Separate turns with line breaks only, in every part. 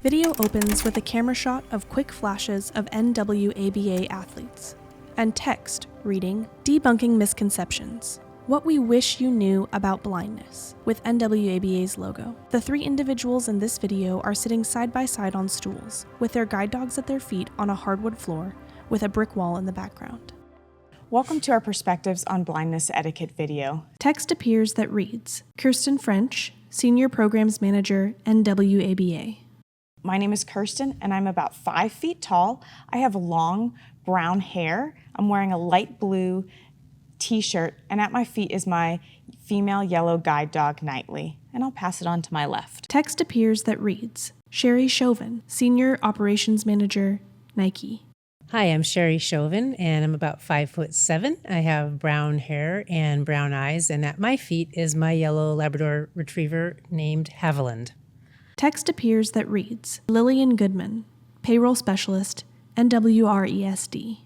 Video opens with a camera shot of quick flashes of NWABA athletes, and text reading, Debunking Misconceptions. What we wish you knew about blindness, with NWABA's logo. The three individuals in this video are sitting side by side on stools, with their guide dogs at their feet on a hardwood floor, with a brick wall in the background.
Welcome to our Perspectives on Blindness Etiquette video.
Text appears that reads, Kirsten French, Senior Programs Manager, NWABA.
My name is Kirsten, and I'm about 5 feet tall. I have long brown hair. I'm wearing a light blue t-shirt, and at my feet is my female yellow guide dog, Nightly. And I'll pass it on to my left.
Text appears that reads, Sherry Chauvin, Senior Operations Manager, Nike.
Hi, I'm Sherry Chauvin, and I'm about 5'7". I have brown hair and brown eyes, and at my feet is my yellow Labrador Retriever named Haviland.
Text appears that reads, Lillian Goodman, Payroll Specialist, NWRESD.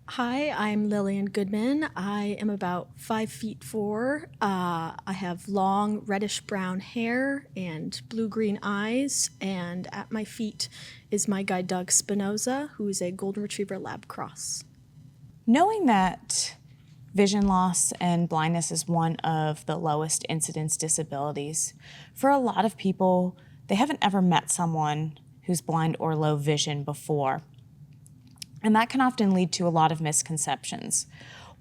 Hi, I'm Lillian Goodman. I am about 5'4". I have long reddish-brown hair and blue-green eyes, and at my feet is my guide dog Spinoza, who is a Golden Retriever Lab Cross.
Knowing that vision loss and blindness is one of the lowest incidence disabilities, for a lot of people, they haven't ever met someone who's blind or low vision before. And that can often lead to a lot of misconceptions.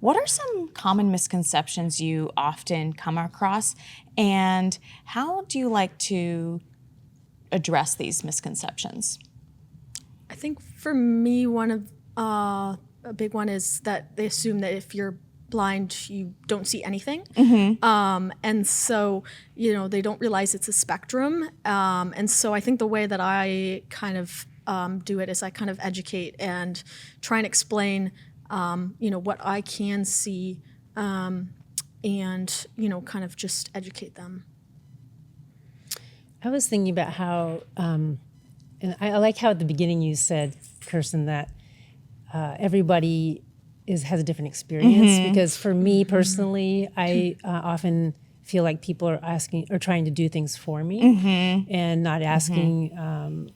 What are some common misconceptions you often come across, and how do you like to address these misconceptions?
I think for me, one of a big one is that they assume that if you're blind, you don't see anything. Mm-hmm. And so, they don't realize it's a spectrum. And so I think the way that I kind of do it is I kind of educate and try and explain, what I can see, and, kind of just educate them.
I was thinking about how, and I like how at the beginning you said, Kirsten, that everybody has a different experience. Mm-hmm. Because for me personally, I often feel like people are asking or trying to do things for me, mm-hmm. and not asking,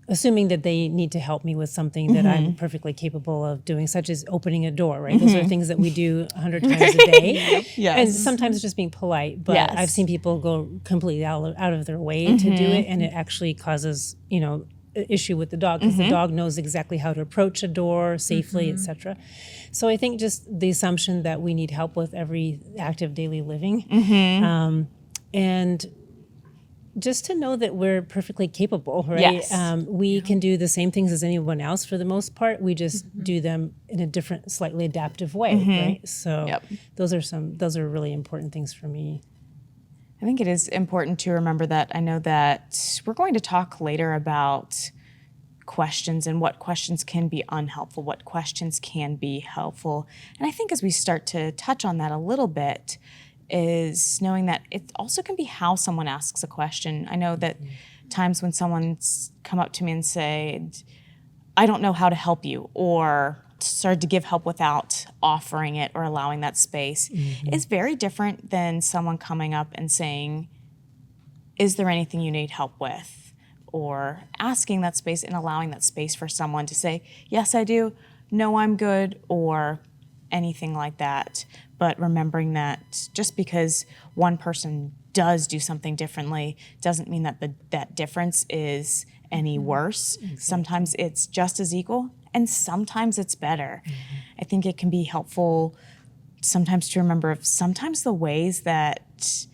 assuming that they need to help me with something that I'm perfectly capable of doing, such as opening a door, right? Those are things that we do 100 times a day. Yes. And sometimes it's just being polite, but yes. I've seen people go completely out of their way to do it, and it actually causes, an issue with the dog, because the dog knows exactly how to approach a door safely, etc. So I think just the assumption that we need help with every active daily living, and just to know that we're perfectly capable, right? Yes. We can do the same things as anyone else for the most part. We just do them in a different, slightly adaptive way, right? So those are really important things for me.
I think it is important to remember that. I know that we're going to talk later about questions and what questions can be unhelpful, what questions can be helpful. And I think as we start to touch on that a little bit, is knowing that it also can be how someone asks a question. I know that times when someone's come up to me and said, I don't know how to help you, or started to give help without offering it or allowing that space, is very different than someone coming up and saying, is there anything you need help with? Or asking that space and allowing that space for someone to say, yes, I do, no, I'm good, or anything like that. But remembering that just because one person does do something differently doesn't mean that that difference is any worse. Exactly. Sometimes it's just as equal, and sometimes it's better. I think it can be helpful sometimes to remember sometimes the ways that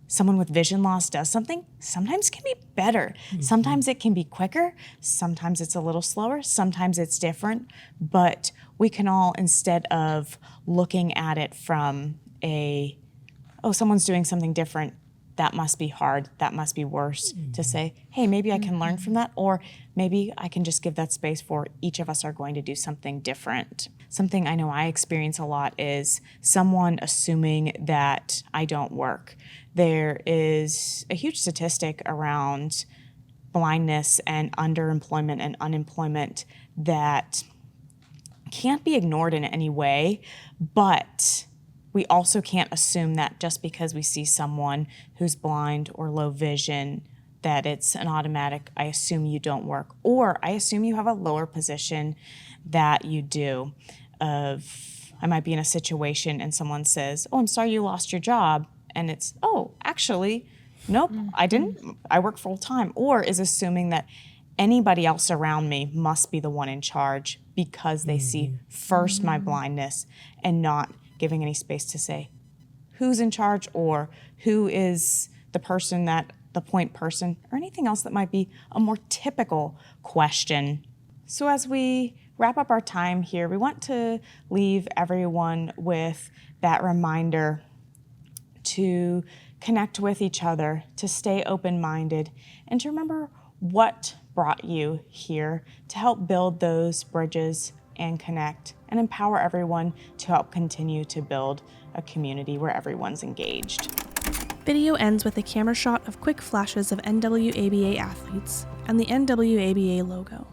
someone with vision loss does something sometimes can be better. Sometimes it can be quicker, sometimes it's a little slower, sometimes it's different, but we can all, instead of looking at it from someone's doing something different, that must be hard, that must be worse, to say, hey, maybe I can learn from that, or maybe I can just give that space for each of us are going to do something different. Something I know I experience a lot is someone assuming that I don't work. There is a huge statistic around blindness and underemployment and unemployment that can't be ignored in any way, but we also can't assume that just because we see someone who's blind or low vision that it's an automatic, I assume you don't work, or I assume you have a lower position that you do. I might be in a situation and someone says, oh, I'm sorry you lost your job. And it's, oh, actually, nope, I didn't. I work full time. Or is assuming that anybody else around me must be the one in charge because they see first my blindness and not giving any space to say who's in charge or who is the person the point person, or anything else that might be a more typical question. So as we wrap up our time here, we want to leave everyone with that reminder to connect with each other, to stay open-minded, and to remember what brought you here, to help build those bridges and connect and empower everyone to help continue to build a community where everyone's engaged.
Video ends with a camera shot of quick flashes of NWABA athletes and the NWABA logo.